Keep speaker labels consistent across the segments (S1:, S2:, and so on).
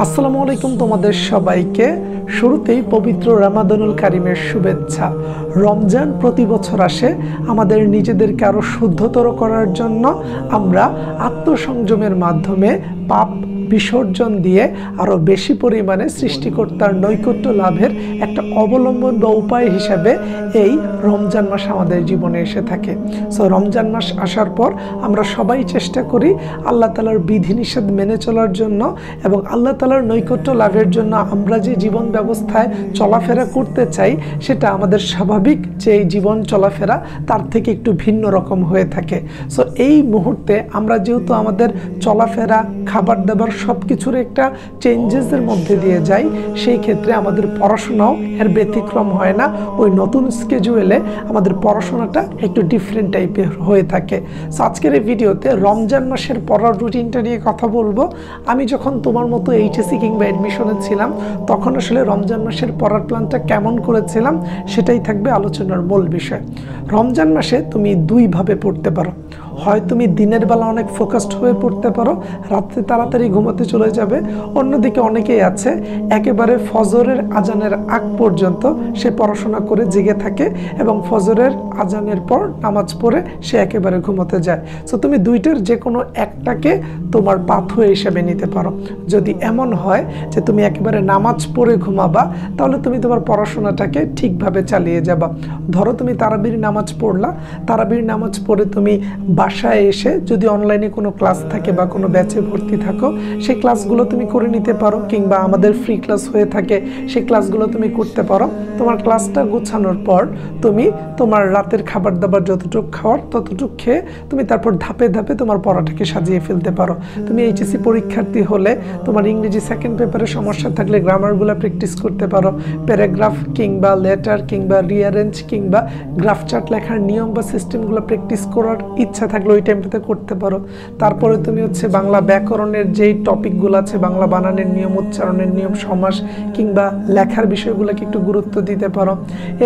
S1: আসসালামু আলাইকুম তোমাদের সবাইকে। শুরুতেই পবিত্র রমাদানুল কারিমের শুভেচ্ছা। রমজান প্রতি বছর আসে আমাদের নিজেদেরকে আরো শুদ্ধতর করার জন্য। আমরা আত্মসংযমের মাধ্যমে পাপ বিসর্জন দিয়ে আরো বেশি পরিমাণে সৃষ্টিকর্তার নৈকট্য লাভের একটা অবলম্বন বা উপায় হিসাবে এই রমজান মাস আমাদের জীবনে এসে থাকে। সো রমজান মাস আসার পর আমরা সবাই চেষ্টা করি আল্লাহ তাআলার বিধিনিষেধ মেনে চলার জন্য এবং আল্লাহ তাআলার নৈকট্য লাভের জন্য আমরা যে জীবন ব্যবস্থায় চলাফেরা করতে চাই সেটা আমাদের স্বাভাবিক যে জীবন চলাফেরা তার থেকে একটু ভিন্ন রকম হয়ে থাকে। সো এই মুহূর্তে আমরা যেহেতু আমাদের চলাফেরা, খাবার দাবার সব কিছুর একটা চেঞ্জেসের মধ্যে দিয়ে যাই, সেই ক্ষেত্রে আমাদের পড়াশোনাও এর ব্যতিক্রম হয় না। ওই নতুন স্কেজুয়েলে আমাদের পড়াশোনাটা একটু ডিফারেন্ট টাইপের হয়ে থাকে। সো আজকের এই ভিডিওতে রমজান মাসের পড়ার রুটিনটা নিয়ে কথা বলবো। আমি যখন তোমার মতো এইচএসসি কিংবা অ্যাডমিশনে ছিলাম তখন আসলে রমজান মাসের পড়ার প্ল্যানটা কেমন করেছিলাম সেটাই থাকবে আলোচনার মূল বিষয়। রমজান মাসে তুমি দুইভাবে পড়তে পারো। হয় তুমি দিনের বেলা অনেক ফোকাসড হয়ে পড়তে পারো, রাত্রে তাড়াতাড়ি ঘুমাতে চলে যাবে। অন্যদিকে অনেকেই আছে একেবারে ফজরের আজানের আগ পর্যন্ত সে পড়াশোনা করে জেগে থাকে এবং ফজরের আজানের পর নামাজ পড়ে সে একেবারে ঘুমাতে যায়। সো তুমি দুইটার যে কোনো একটাকে তোমার পাথওয়ে হিসেবে নিতে পারো। যদি এমন হয় যে তুমি একেবারে নামাজ পড়ে ঘুমাবা তাহলে তুমি তোমার পড়াশোনাটাকে ঠিকভাবে চালিয়ে যাবা। ধরো তুমি তারাবির নামাজ পড়লা, তারাবির নামাজ পড়ে তুমি বাসায় এসে যদি অনলাইনে কোনো ক্লাস থাকে বা কোনো ব্যাচে ভর্তি থাকো সেই ক্লাসগুলো তুমি করে নিতে পারো, কিংবা আমাদের ফ্রি ক্লাস হয়ে থাকে সেই ক্লাসগুলো তুমি করতে পারো। তোমার ক্লাসটা গোছানোর পর তুমি তোমার রাতের খাবার দাবার যতটুকু খাওয়ার ততটুকু খেয়ে তুমি তারপর ধাপে ধাপে তোমার পড়াটাকে সাজিয়ে ফেলতে পারো। তুমি এইচএসসি পরীক্ষার্থী হলে তোমার ইংরেজি সেকেন্ড পেপারে সমস্যা থাকলে গ্রামারগুলো প্র্যাকটিস করতে পারো। প্যারাগ্রাফ কিংবা লেটার কিংবা রিয়ারেঞ্জ কিংবা গ্রাফ চার্ট লেখার নিয়ম বা সিস্টেমগুলো প্র্যাকটিস করার ইচ্ছা থাকলে ওই টাইমটাতে করতে পারো। তারপরে তুমি বাংলা ব্যাকরণের যেই টপিকগুলো আছে, বাংলা বানানের নিয়ম, উচ্চারণের নিয়ম, সমাস কিংবা লেখার বিষয়গুলোকে একটু গুরুত্ব দিতে পারো।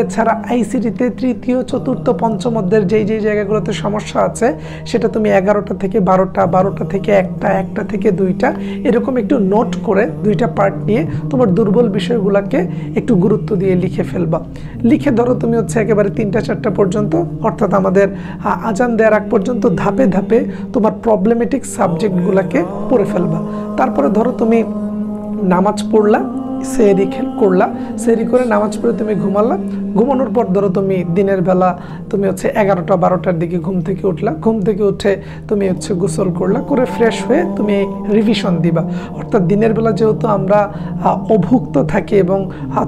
S1: এছাড়া আইসিটিতে তৃতীয়, চতুর্থ, পঞ্চম অধ্যায়ের যেই জায়গাগুলোতে সমস্যা আছে সেটা তুমি 11টা থেকে 12টা, 12টা থেকে 1টা, 1টা থেকে 2টা এরকম একটু নোট করে 2টা পার্ট নিয়ে তোমার দুর্বল বিষয়গুলোকে একটু গুরুত্ব দিয়ে লিখে ফেলবা। লিখে ধরো তুমি একেবারে 3টা 4টা পর্যন্ত, অর্থাৎ আমাদের আজান দেওয়ার আগ পর্যন্ত ধাপে ধাপে তোমার প্রবলেমেটিক সাবজেক্টগুলোকে পড়ে ফেলবা। তারপরে ধরো তুমি নামাজ পড়লা, সেহরি করলা, সেহরি করে নামাজ পড়ে তুমি ঘুমালা। ঘুমানোর পর ধরো তুমি দিনের বেলা তুমি 11টা 12টার দিকে ঘুম থেকে উঠলা। ঘুম থেকে উঠে তুমি গোসল করলা, করে ফ্রেশ হয়ে তুমি রিভিশন দিবা। অর্থাৎ দিনের বেলা যেহেতু আমরা অভুক্ত থাকি এবং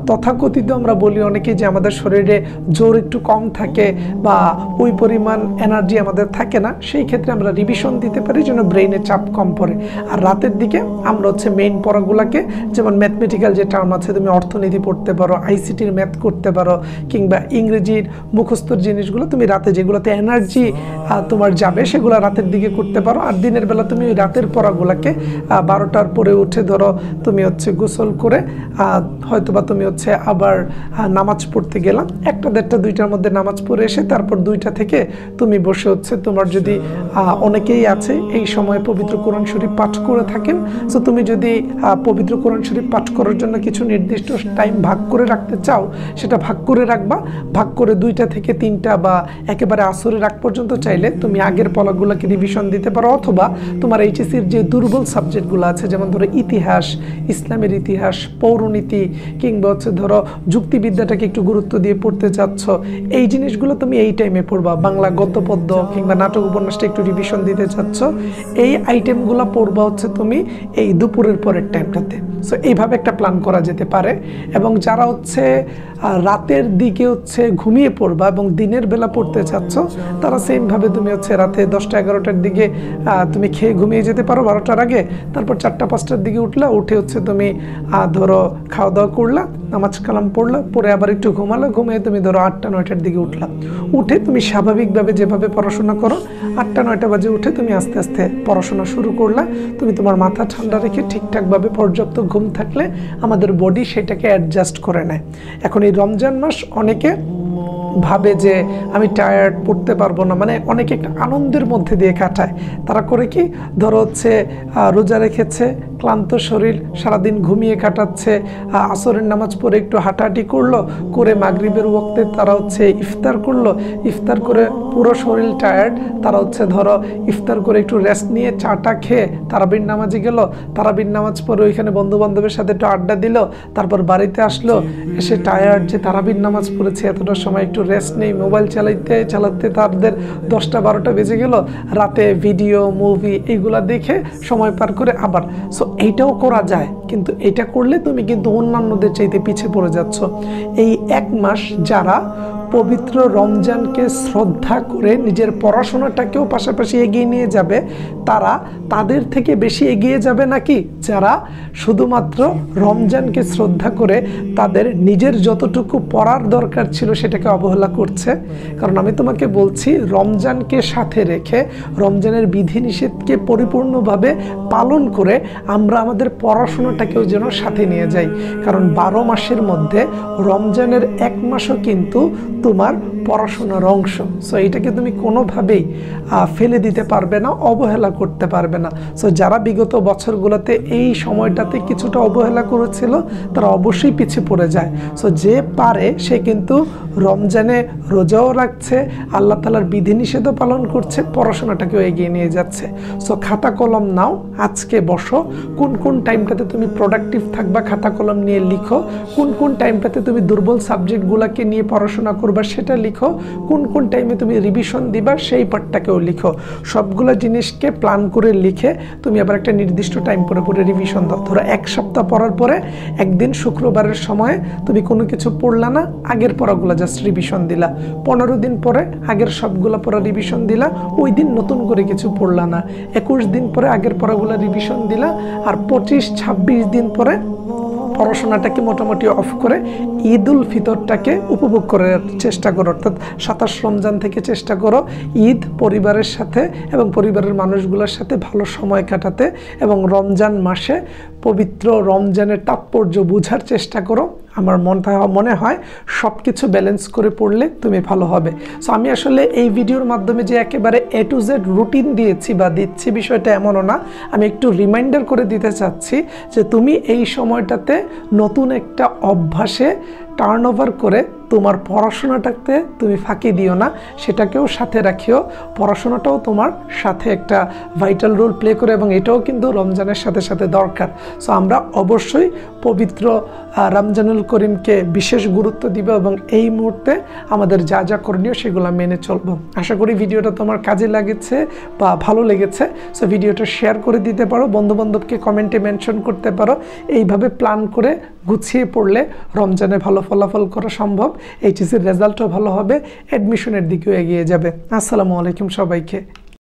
S1: তথাকথিত আমরা বলি অনেকেই যে আমাদের শরীরে জোর একটু কম থাকে বা ওই পরিমাণ এনার্জি আমাদের থাকে না, সেই ক্ষেত্রে আমরা রিভিশন দিতে পারি যেন ব্রেইনে চাপ কম পড়ে। আর রাতের দিকে আমরা মেইন পড়াগুলোকে, যেমন ম্যাথমেটিক্যাল যে টার্ম আছে তুমি অর্থনীতি পড়তে পারো, আইসিটির ম্যাথ করতে পারো, কিংবা ইংরেজির মুখস্থর জিনিসগুলো তুমি রাতে যেগুলোতে এনার্জি তোমার যাবে সেগুলো রাতের দিকে করতে পারো। আর দিনের বেলা তুমি ওই রাতের পড়াগুলোকে 12টার পরে উঠে ধরো তুমি গোসল করে হয়তোবা তুমি আবার নামাজ পড়তে গেলাম, 1টা 1:30 2টার মধ্যে নামাজ পড়ে এসে তারপর 2টা থেকে তুমি বসে তোমার যদি অনেকেই আছে এই সময় পবিত্র কোরআন শরীফ পাঠ করে থাকেন, সো তুমি যদি পবিত্র কোরআন শরীফ পাঠ করার জন্য কিছু নির্দিষ্ট টাইম ভাগ করে রাখতে চাও সেটা ভাগ করে রাখবা। ভাগ করে 2টা থেকে 3টা বা একেবারে আসরের আগ পর্যন্ত চাইলে তুমি আগের পড়াগুলোকে রিভিশন দিতে পারো, অথবা তোমার এইচএসসির যে দুর্বল সাবজেক্টগুলো আছে যেমন ধরো ইতিহাস, ইসলামের ইতিহাস, পৌরনীতি কিংবা ধরো যুক্তিবিদ্যাটাকে একটু গুরুত্ব দিয়ে পড়তে চাচ্ছ, এই জিনিসগুলো তুমি এই টাইমে পড়বা। বাংলা গদ্যপদ্য কিংবা নাটক উপন্যাসটা একটু রিভিশন দিতে চাচ্ছ, এই আইটেমগুলো পড়বা তুমি এই দুপুরের পরের টাইমটাতে। সো এইভাবে একটা প্ল্যান করা যেতে পারে। এবং যারা রাতের দিকে ঘুমিয়ে পড়বা এবং দিনের বেলা পড়তে চাচ্ছ তারা সেমভাবে তুমি রাতে 10টা 11টার দিকে তুমি খেয়ে ঘুমিয়ে যেতে পারো 12টার আগে। তারপর 4টা 5টার দিকে উঠলা, উঠে তুমি ধরো খাওয়া দাওয়া করলা, নামাজ কালাম পড়লা, পরে আবার একটু ঘুমালা, ঘুমিয়ে তুমি ধরো 8টা 9টার দিকে উঠলা। উঠে তুমি স্বাভাবিকভাবে যেভাবে পড়াশোনা করো 8টা 9টা বাজে উঠে তুমি আস্তে আস্তে পড়াশোনা শুরু করলা। তুমি তোমার মাথা ঠান্ডা রেখে ঠিকঠাকভাবে পর্যাপ্ত ঘুম থাকলে আমাদের বডি সেটাকে অ্যাডজাস্ট করে নেয়। এখন এই রমজান মাস অনেকে ভাবে যে আমি টায়ার্ড, পড়তে পারবো না, মানে অনেকে একটা আনন্দের মধ্যে দিয়ে কাটায়। তারা করে কি, ধরো রোজা রেখেছে, ক্লান্ত শরীর, সারাদিন ঘুমিয়ে কাটাচ্ছে, আসরের নামাজ পড়ে একটু হাঁটাহাঁটি করলো, করে মাগরিবের ওয়াক্তে তারা হচ্ছে ইফতার করলো, ইফতার করে পুরো শরীর টায়ার্ড, তারা হচ্ছে ধরো ইফতার করে একটু রেস্ট নিয়ে চাটা খেয়ে তারাবির নামাজে গেল, তারাবির নামাজ পড়ে ওইখানে বন্ধু বান্ধবের সাথে একটু আড্ডা দিল, তারপর বাড়িতে আসলো, এসে টায়ার্ড যে তারাবির নামাজ পড়েছে এতটা সময় একটু রেস্ট নেই, মোবাইল চালাতে তাদের 10টা-12টা বেজে গেল, রাতে ভিডিও মুভি এইগুলা দেখে সময় পার করে আবার। সো এইটাও করা যায়, কিন্তু এটা করলে তুমি কিন্তু অন্যান্যদের চাইতে পিছিয়ে পড়ে যাচ্ছ। এই 1 মাস যারা পবিত্র রমজানকে শ্রদ্ধা করে নিজের পড়াশোনাটাকেও পাশাপাশি এগিয়ে নিয়ে যাবে, তাদের থেকে বেশি এগিয়ে যাবে নাকি যারা শুধুমাত্র রমজানকে শ্রদ্ধা করে তাদের নিজের যতটুকু পড়ার দরকার ছিল সেটাকে অবহেলা করছে। কারণ আমি তোমাকে বলছি, রমজানকে সাথে রেখে রমজানের বিধিনিষেধকে পরিপূর্ণভাবে পালন করে আমরা আমাদের পড়াশোনাটাকেও যেন সাথে নিয়ে যাই। কারণ 12 মাসের মধ্যে রমজানের 1 মাসও কিন্তু তোমার পড়াশোনার অংশ। সো এইটাকে তুমি কোনোভাবেই ফেলে দিতে পারবে না, অবহেলা করতে পারবে না। সো যারা বিগত বছরগুলোতে এই সময়টাতে কিছুটা অবহেলা করেছিল তারা অবশ্যই পিছিয়ে পড়ে যায়। সো যে পারে সে কিন্তু রমজানে রোজাও রাখছে, আল্লাহ তাআলার বিধিনিষেধও পালন করছে, পড়াশোনাটাকেও এগিয়ে নিয়ে যাচ্ছে। সো খাতা কলম নাও, আজকে বসো, কোন কোন টাইমটাতে তুমি প্রোডাক্টিভ থাকবা খাতা কলম নিয়ে লিখো, কোন কোন টাইমটাতে তুমি দুর্বল সাবজেক্টগুলোকে নিয়ে পড়াশোনা করবা সেটা লিখো, কোন কোন টাইমে তুমি রিভিশন দিবা সেই পার্টটাকেও লিখো। সবগুলো জিনিসকে প্ল্যান করে লিখে তুমি আবার একটা নির্দিষ্ট টাইম পরে রিভিশন দাও। ধরো 1 সপ্তাহ পড়ার পরে একদিন শুক্রবারের সময় তুমি কোনো কিছু পড়লা না, আগের পড়াগুলো জাস্ট রিভিশন দিলা, 15 দিন পরে আগের সবগুলো পড়া রিভিশন দিলা, ওই দিন নতুন করে কিছু পড়লা না, 21 দিন পরে আগের পড়াগুলো রিভিশন দিলা, আর 25-26 দিন পরে পড়াশোনাটাকে মোটামুটি অফ করে ঈদ উল ফিতরটাকে উপভোগ করার চেষ্টা করো। অর্থাৎ 27 রমজান থেকে চেষ্টা করো ঈদ পরিবারের সাথে এবং পরিবারের মানুষগুলোর সাথে ভালো সময় কাটাতে, এবং রমজান মাসে পবিত্র রমজানের তাৎপর্য বোঝার চেষ্টা করো। আমার মনে হয় সব কিছু ব্যালেন্স করে পড়লে তুমি ভালো হবে। সো আমি আসলে এই ভিডিওর মাধ্যমে যে একেবারে A to Z রুটিন দিয়েছি বা দিচ্ছি বিষয়টা এমনও না, আমি একটু রিমাইন্ডার করে দিতে চাচ্ছি যে তুমি এই সময়টাতে নতুন একটা অভ্যাসে টার্ন ওভার করে তোমার পড়াশোনাটাতে তুমি ফাঁকি দিও না, সেটাকেও সাথে রাখিও। পড়াশোনাটাও তোমার সাথে একটা ভাইটাল রোল প্লে করে, এবং এটাও কিন্তু রমজানের সাথে সাথে দরকার। সো আমরা অবশ্যই পবিত্র রমজানুল করিমকে বিশেষ গুরুত্ব দিব এবং এই মুহূর্তে আমাদের যা যা করণীয় সেগুলো মেনে চলবো। আশা করি ভিডিওটা তোমার কাজে লাগেছে বা ভালো লেগেছে। সো ভিডিওটা শেয়ার করে দিতে পারো, বন্ধুবান্ধবকে কমেন্টে মেনশন করতে পারো। এইভাবে প্ল্যান করে গুছিয়ে পড়লে রমজানে ভালো ফলাফল করা সম্ভব, এইচএসির রেজাল্টও ভালো হবে, অ্যাডমিশনের দিকেও এগিয়ে যাবে। আসসালামু আলাইকুম সবাইকে।